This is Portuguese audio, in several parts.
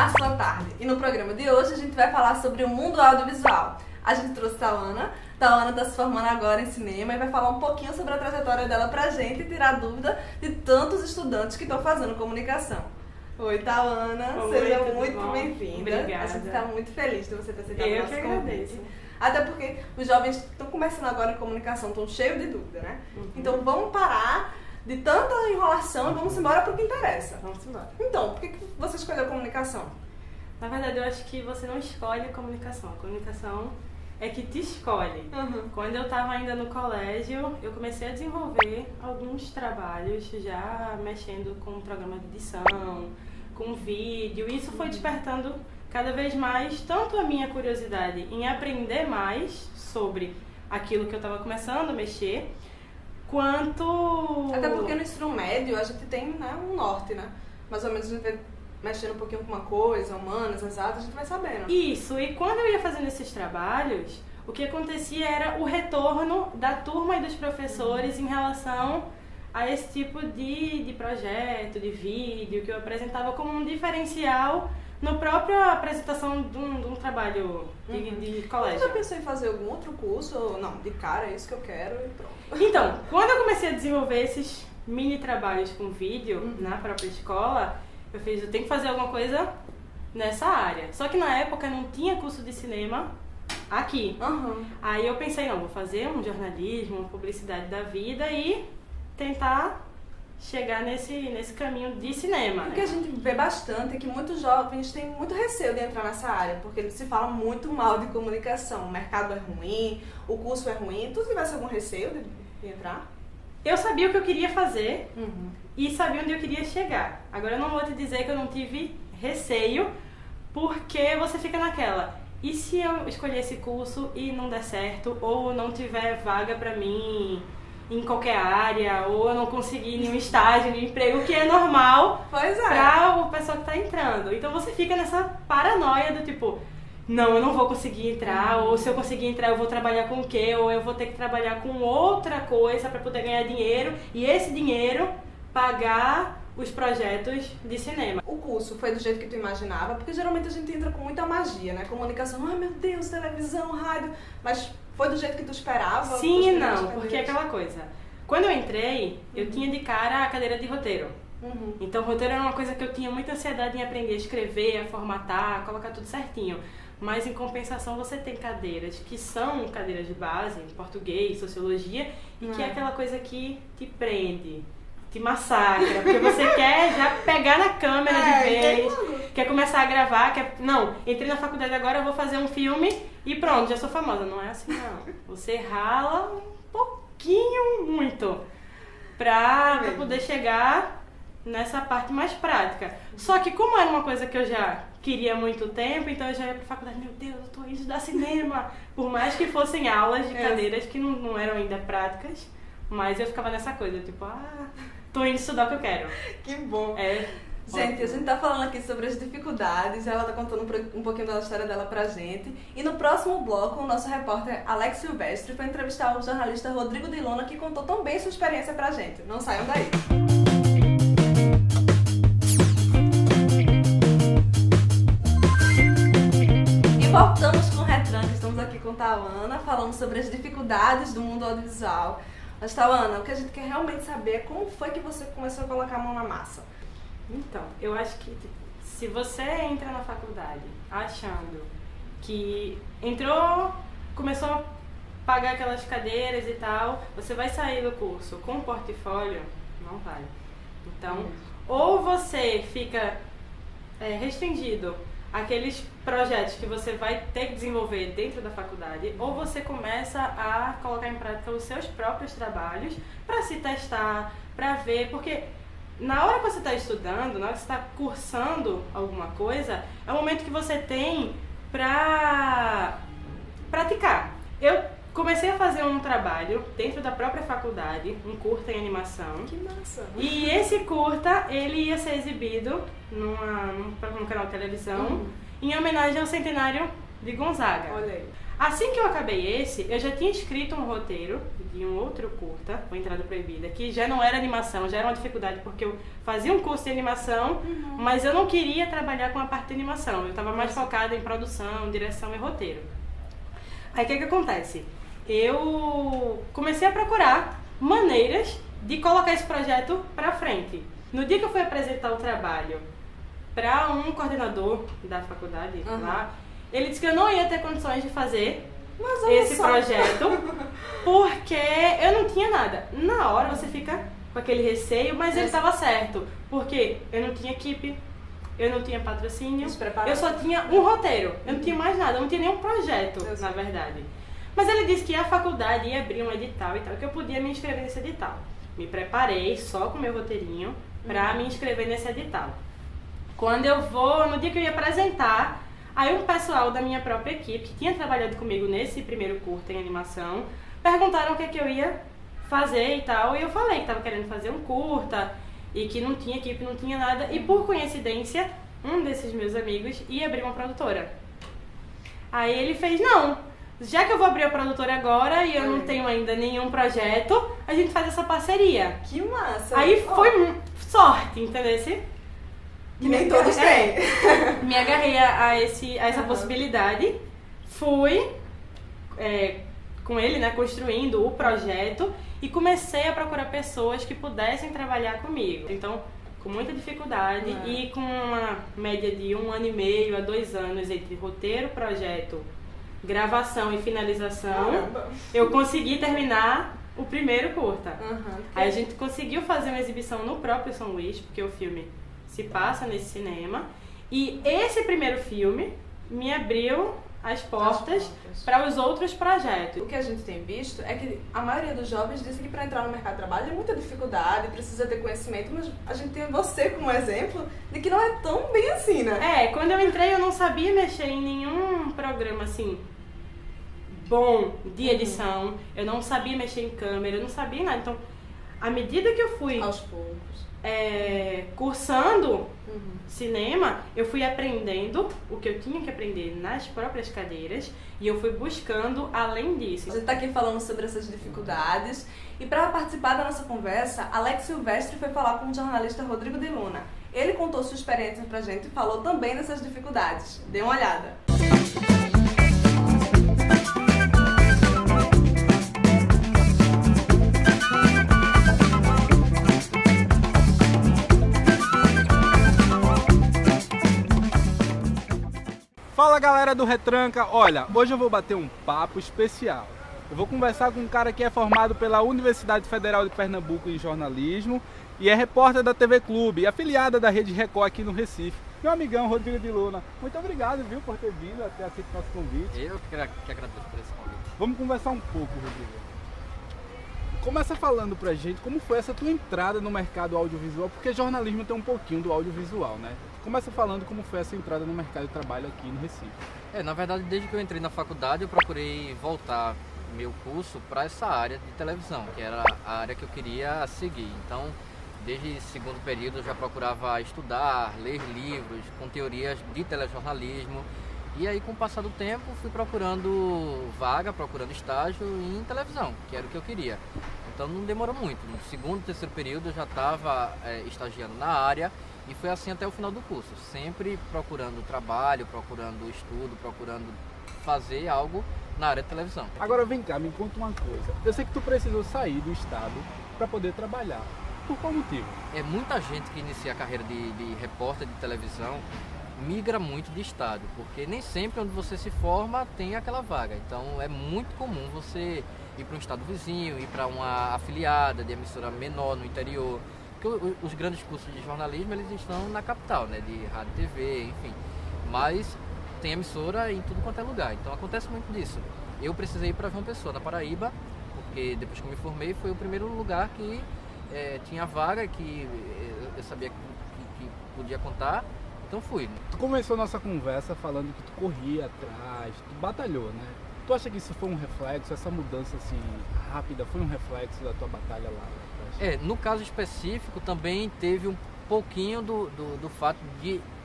a sua tarde. E no programa de hoje a gente vai falar sobre o mundo audiovisual. A gente trouxe Tauana. Tauana está se formando agora em cinema e vai falar um pouquinho sobre a trajetória dela pra gente e tirar dúvida de tantos estudantes que estão fazendo comunicação. Oi, Tauana. Oi, seja tudo muito bom? bem-vinda. Obrigada. A gente está muito feliz de você ter aceitado o Eu nosso que convite. agradeço. Até porque os jovens que estão começando agora em comunicação estão cheios de dúvida, né? Uhum. Então vamos parar de tanta enrolação e vamos embora para o que interessa. Vamos embora. Então, por que você escolheu comunicação? Na verdade, eu acho que você não escolhe a comunicação. A comunicação é que te escolhe. Uhum. Quando eu estava ainda no colégio, eu comecei a desenvolver alguns trabalhos já mexendo com programa de edição, com vídeo. E isso foi despertando cada vez mais tanto a minha curiosidade em aprender mais sobre aquilo que eu estava começando a mexer, quanto... Até porque no ensino médio a gente tem, né, um norte, né? Mais ou menos a gente vai mexendo um pouquinho com uma coisa, humanas, exatas, a gente vai sabendo. Isso, e quando eu ia fazendo esses trabalhos, o que acontecia era o retorno da turma e dos professores em relação a esse tipo de projeto, de vídeo, que eu apresentava como um diferencial na própria apresentação de um trabalho de colégio. Você já pensou em fazer algum outro curso? Ou não, de cara, é isso que eu quero e pronto. Então, quando eu comecei a desenvolver esses mini trabalhos com vídeo na própria escola, eu tenho que fazer alguma coisa nessa área. Só que na época não tinha curso de cinema aqui. Uhum. Aí eu pensei, não, vou fazer um jornalismo, uma publicidade da vida e tentar chegar nesse caminho de cinema. O que a gente vê bastante é que muitos jovens têm muito receio de entrar nessa área, porque se fala muito mal de comunicação. O mercado é ruim, o curso é ruim. Tu tivesse algum receio de entrar? Eu sabia o que eu queria fazer Uhum. e sabia onde eu queria chegar. Agora eu não vou te dizer que eu não tive receio, porque você fica naquela... E se eu escolher esse curso e não der certo, ou não tiver vaga pra mim em qualquer área, ou eu não conseguir nenhum estágio, nenhum emprego, que é normal Pois é. pra o pessoal que tá entrando. Então você fica nessa paranoia do tipo, não, eu não vou conseguir entrar, ou se eu conseguir entrar eu vou trabalhar com o quê, ou eu vou ter que trabalhar com outra coisa pra poder ganhar dinheiro, e esse dinheiro pagar os projetos de cinema. O curso foi do jeito que tu imaginava? Porque geralmente a gente entra com muita magia, né? Comunicação, ai meu Deus, televisão, rádio. Mas foi do jeito que tu esperava? Sim e não, porque é aquela coisa. Quando eu entrei, eu tinha de cara a cadeira de roteiro. Uhum. Então, roteiro era uma coisa que eu tinha muita ansiedade em aprender a escrever, a formatar, a colocar tudo certinho. Mas, em compensação, você tem cadeiras que são cadeiras de base, português, sociologia, e que é aquela coisa que te prende, te massacra, porque você quer já pegar na câmera de vez, quer começar a gravar, não, entrei na faculdade agora, eu vou fazer um filme e pronto, já sou famosa. Não é assim, não. Você rala um pouquinho, muito, pra poder chegar nessa parte mais prática. Só que como era uma coisa que eu já queria há muito tempo, então eu já ia pra faculdade, meu Deus, eu tô indo estudar cinema. Por mais que fossem aulas de cadeiras que não eram ainda práticas, mas eu ficava nessa coisa, tipo, tô indo estudar o que eu quero. Que bom. Gente, a gente tá falando aqui sobre as dificuldades, ela tá contando um pouquinho da história dela pra gente. E no próximo bloco, o nosso repórter Alex Silvestre foi entrevistar o jornalista Rodrigo de Lona, que contou tão bem sua experiência pra gente. Não saiam daí. E voltamos com o Retranca, estamos aqui com Tauana, falando sobre as dificuldades do mundo audiovisual. Mas, Tauana, o que a gente quer realmente saber é como foi que você começou a colocar a mão na massa. Então, eu acho que se você entra na faculdade achando que começou a pagar aquelas cadeiras e tal, você vai sair do curso com portfólio, não vai. Então, ou você fica restringido àqueles projetos que você vai ter que desenvolver dentro da faculdade, ou você começa a colocar em prática os seus próprios trabalhos para se testar, para ver, porque na hora que você está estudando, na hora que você está cursando alguma coisa, é o momento que você tem para praticar. Eu comecei a fazer um trabalho dentro da própria faculdade, um curta em animação. Que massa! E esse curta, ele ia ser exibido num canal de televisão, em homenagem ao centenário de Gonzaga. Olha aí. Assim que eu acabei esse, eu já tinha escrito um roteiro de um outro curta, O Entrada Proibida, que já não era animação, já era uma dificuldade porque eu fazia um curso de animação, mas eu não queria trabalhar com a parte de animação, eu estava mais focada em produção, direção e roteiro. Aí o que acontece? Eu comecei a procurar maneiras de colocar esse projeto pra frente. No dia que eu fui apresentar o trabalho para um coordenador da faculdade lá, ele disse que eu não ia ter condições de fazer esse projeto porque eu não tinha nada. Na hora você fica com aquele receio, mas ele estava certo, porque eu não tinha equipe, eu não tinha patrocínio, eu só tinha um roteiro, eu não tinha mais nada, eu não tinha nenhum projeto, na verdade. Mas ele disse que a faculdade ia abrir um edital e tal, que eu podia me inscrever nesse edital. Me preparei só com o meu roteirinho para me inscrever nesse edital. Quando eu vou, no dia que eu ia apresentar, aí um pessoal da minha própria equipe, que tinha trabalhado comigo nesse primeiro curta em animação, perguntaram o que eu ia fazer e tal, e eu falei que estava querendo fazer um curta, e que não tinha equipe, não tinha nada, e por coincidência, um desses meus amigos ia abrir uma produtora. Aí ele fez, não, já que eu vou abrir a produtora agora e eu não tenho ainda nenhum projeto, a gente faz essa parceria. Que massa! Aí foi sorte, entendeu? Que nem todos têm. Me agarrei a essa possibilidade, fui com ele, né, construindo o projeto e comecei a procurar pessoas que pudessem trabalhar comigo. Então, com muita dificuldade e com uma média de 1 ano e meio a 2 anos entre roteiro, projeto, gravação e finalização, eu consegui terminar o primeiro curta. Aí a gente conseguiu fazer uma exibição no próprio São Luís, porque o filme se passa nesse cinema. E esse primeiro filme me abriu as portas para os outros projetos. O que a gente tem visto é que a maioria dos jovens dizem que para entrar no mercado de trabalho é muita dificuldade, precisa ter conhecimento, mas a gente tem você como exemplo de que não é tão bem assim, né? Quando eu entrei eu não sabia mexer em nenhum programa assim bom de edição, eu não sabia mexer em câmera, eu não sabia nada. Então, à medida que eu fui aos poucos cursando cinema, eu fui aprendendo o que eu tinha que aprender nas próprias cadeiras e eu fui buscando além disso. A gente está aqui falando sobre essas dificuldades e para participar da nossa conversa, Alex Silvestre foi falar com o jornalista Rodrigo de Luna. Ele contou sua experiência pra gente e falou também dessas dificuldades. Dê uma olhada. Fala galera do Retranca, olha, hoje eu vou bater um papo especial. Eu vou conversar com um cara que é formado pela Universidade Federal de Pernambuco em jornalismo e é repórter da TV Clube, afiliada da Rede Record aqui no Recife. Meu amigão Rodrigo de Luna, muito obrigado, viu, por ter vindo até aceito nosso convite. Eu que agradeço por esse convite. Vamos conversar um pouco, Rodrigo. Começa falando pra gente como foi essa tua entrada no mercado audiovisual, porque jornalismo tem um pouquinho do audiovisual, né? Começa falando como foi essa entrada no mercado de trabalho aqui no Recife. Na verdade, desde que eu entrei na faculdade, eu procurei voltar meu curso para essa área de televisão, que era a área que eu queria seguir. Então, desde segundo período, eu já procurava estudar, ler livros com teorias de telejornalismo. E aí, com o passar do tempo, fui procurando vaga, procurando estágio em televisão, que era o que eu queria. Então, não demorou muito. No segundo, terceiro período, eu já estava estagiando na área. E foi assim até o final do curso, sempre procurando trabalho, procurando estudo, procurando fazer algo na área de televisão. Agora vem cá, me conta uma coisa. Eu sei que tu precisou sair do estado para poder trabalhar. Por qual motivo? Muita gente que inicia a carreira de repórter de televisão migra muito de estado, porque nem sempre onde você se forma tem aquela vaga. Então é muito comum você ir para um estado vizinho, ir para uma afiliada de emissora menor no interior. Os grandes cursos de jornalismo eles estão na capital, né, de rádio, TV, enfim, mas tem emissora em tudo quanto é lugar, então acontece muito disso. Eu precisei ir para João Pessoa, na Paraíba, porque depois que eu me formei foi o primeiro lugar que tinha vaga, que eu sabia que podia contar, então fui. Tu começou a nossa conversa falando que tu corria atrás, tu batalhou, né? Tu acha que isso foi um reflexo, essa mudança assim rápida, foi um reflexo da tua batalha lá? No caso específico também teve um pouquinho do fato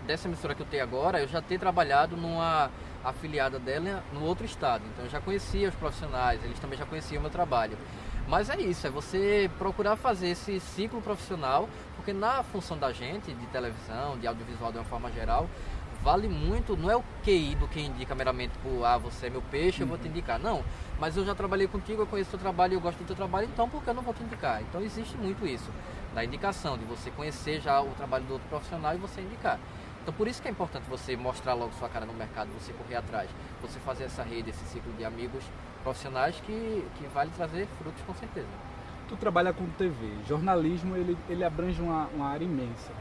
dessa emissora que eu tenho agora, eu já ter trabalhado afiliada dela no outro estado. Então eu já conhecia os profissionais, eles também já conheciam o meu trabalho. Mas é isso, é você procurar fazer esse ciclo profissional, porque na função da gente, de televisão, de audiovisual de uma forma geral, vale muito, não é o QI do que indica meramente por, você é meu peixe, eu vou te indicar. Não, mas eu já trabalhei contigo, eu conheço o teu trabalho, eu gosto do teu trabalho, então por que eu não vou te indicar? Então existe muito isso, da indicação, de você conhecer já o trabalho do outro profissional e você indicar. Então por isso que é importante você mostrar logo sua cara no mercado, você correr atrás, você fazer essa rede, esse ciclo de amigos profissionais que vai lhe trazer frutos com certeza. Tu trabalha com TV, jornalismo ele abrange uma área imensa.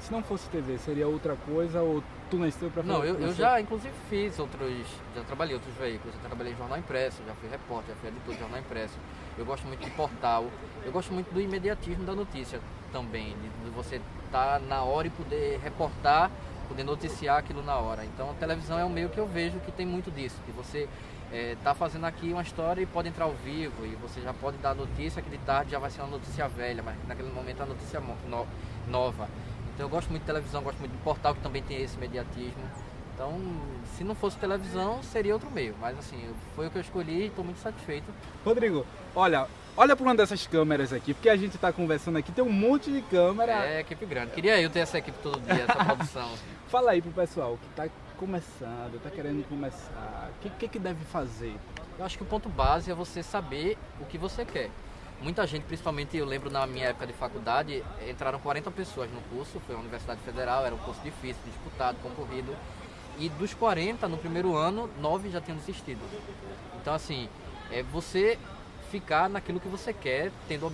Se não fosse TV, seria outra coisa ou tu nasceu para fazer? Não, eu já inclusive já trabalhei em outros veículos, eu trabalhei em jornal impresso, já fui repórter, já fui editor de jornal impresso. Eu gosto muito de portal, eu gosto muito do imediatismo da notícia também, de você estar na hora e poder reportar, poder noticiar aquilo na hora. Então a televisão é um meio que eu vejo que tem muito disso, que você tá fazendo aqui uma história e pode entrar ao vivo e você já pode dar a notícia que de tarde já vai ser uma notícia velha, mas naquele momento é uma notícia nova. Então eu gosto muito de televisão, gosto muito de portal que também tem esse mediatismo. Então, se não fosse televisão, seria outro meio. Mas assim, foi o que eu escolhi e estou muito satisfeito. Rodrigo, olha por uma dessas câmeras aqui, porque a gente está conversando aqui, tem um monte de câmera. É, equipe grande. Queria eu ter essa equipe todo dia, essa produção. Fala aí pro pessoal que está começando, está querendo começar, o que deve fazer? Eu acho que o ponto base é você saber o que você quer. Muita gente, principalmente eu lembro na minha época de faculdade, entraram 40 pessoas no curso, foi uma universidade federal, era um curso difícil, disputado, concorrido. E dos 40, no primeiro ano, 9 já tinham desistido. Então assim, é você ficar naquilo que você quer, tendo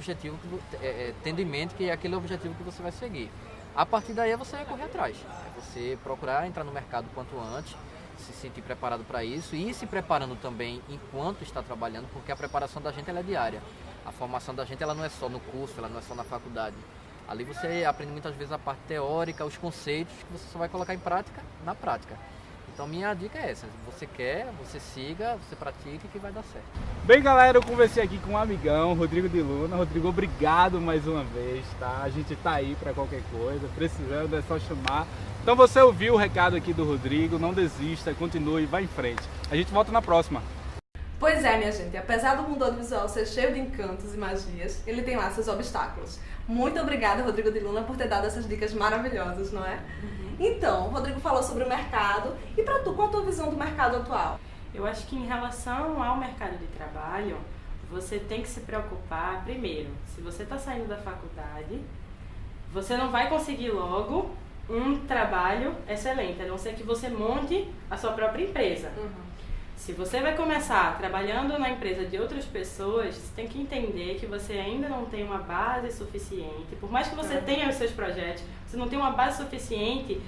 tendo em mente que é aquele objetivo que você vai seguir. A partir daí é você correr atrás, é você procurar entrar no mercado o quanto antes, se sentir preparado para isso e ir se preparando também enquanto está trabalhando, porque a preparação da gente ela é diária. A formação da gente ela não é só no curso, ela não é só na faculdade. Ali você aprende muitas vezes a parte teórica, os conceitos que você só vai colocar em prática na prática. Então minha dica é essa, você quer, você siga, você pratique que vai dar certo. Bem galera, eu conversei aqui com um amigão, Rodrigo de Luna. Rodrigo, obrigado mais uma vez, tá? A gente tá aí para qualquer coisa, precisando é só chamar. Então você ouviu o recado aqui do Rodrigo, não desista, continue, vá em frente. A gente volta na próxima. Pois é, minha gente, apesar do mundo audiovisual ser cheio de encantos e magias, ele tem lá seus obstáculos. Muito obrigada, Rodrigo de Luna, por ter dado essas dicas maravilhosas, não é? Então, o Rodrigo falou sobre o mercado. E pra tu, qual a tua visão do mercado atual? Eu acho que em relação ao mercado de trabalho, você tem que se preocupar, primeiro, se você está saindo da faculdade, você não vai conseguir logo um trabalho excelente, a não ser que você monte a sua própria empresa. Se você vai começar trabalhando na empresa de outras pessoas, você tem que entender que você ainda não tem uma base suficiente. Por mais que você tenha os seus projetos, você não tem uma base suficiente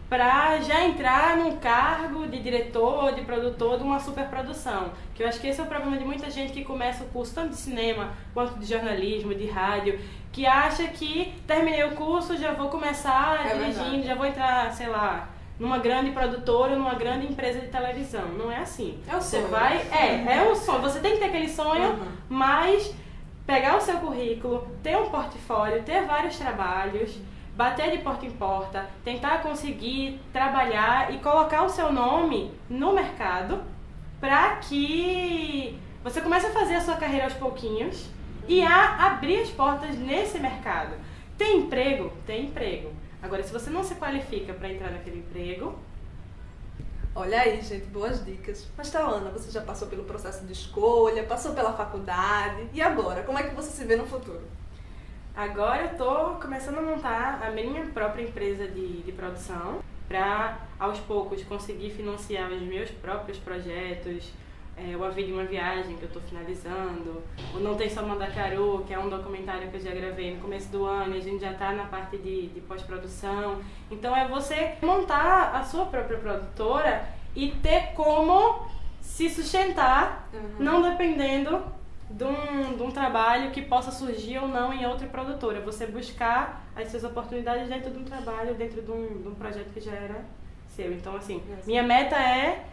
para já entrar num cargo de diretor ou de produtor de uma superprodução. Que eu acho que esse é o problema de muita gente que começa o curso tanto de cinema quanto de jornalismo, de rádio, que acha que terminei o curso, já vou começar dirigindo, já vou entrar, sei lá, numa grande produtora, numa grande empresa de televisão. Não é assim. É o sonho. É o sonho. Você tem que ter aquele sonho, mas pegar o seu currículo, ter um portfólio, ter vários trabalhos, bater de porta em porta, tentar conseguir trabalhar e colocar o seu nome no mercado para que você comece a fazer a sua carreira aos pouquinhos e a abrir as portas nesse mercado. Tem emprego? Tem emprego. Agora, se você não se qualifica para entrar naquele emprego... Olha aí, gente, boas dicas. Mas, Tawana, você já passou pelo processo de escolha, passou pela faculdade. E agora? Como é que você se vê no futuro? Agora eu tô começando a montar a minha própria empresa de produção para, aos poucos, conseguir financiar os meus próprios projetos. O A Vida em uma Viagem, que eu estou finalizando, o Não Tem Só Mandacaru, que é um documentário que eu já gravei no começo do ano, e a gente já está na parte de pós-produção. Então é você montar a sua própria produtora e ter como se sustentar, não dependendo de um trabalho que possa surgir ou não em outra produtora. Você buscar as suas oportunidades dentro de um trabalho, dentro de um projeto que já era seu. Então, assim, minha meta é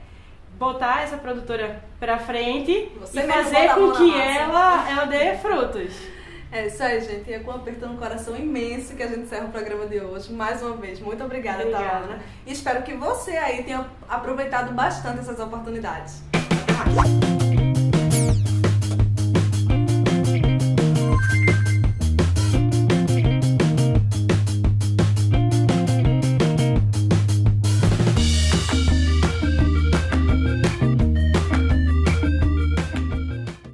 botar essa produtora pra frente e fazer com que ela dê frutos. É isso aí, gente. E é com um aperto no coração imenso que a gente encerra o programa de hoje. Mais uma vez, muito obrigada, Tawana. E espero que você aí tenha aproveitado bastante essas oportunidades. Até mais!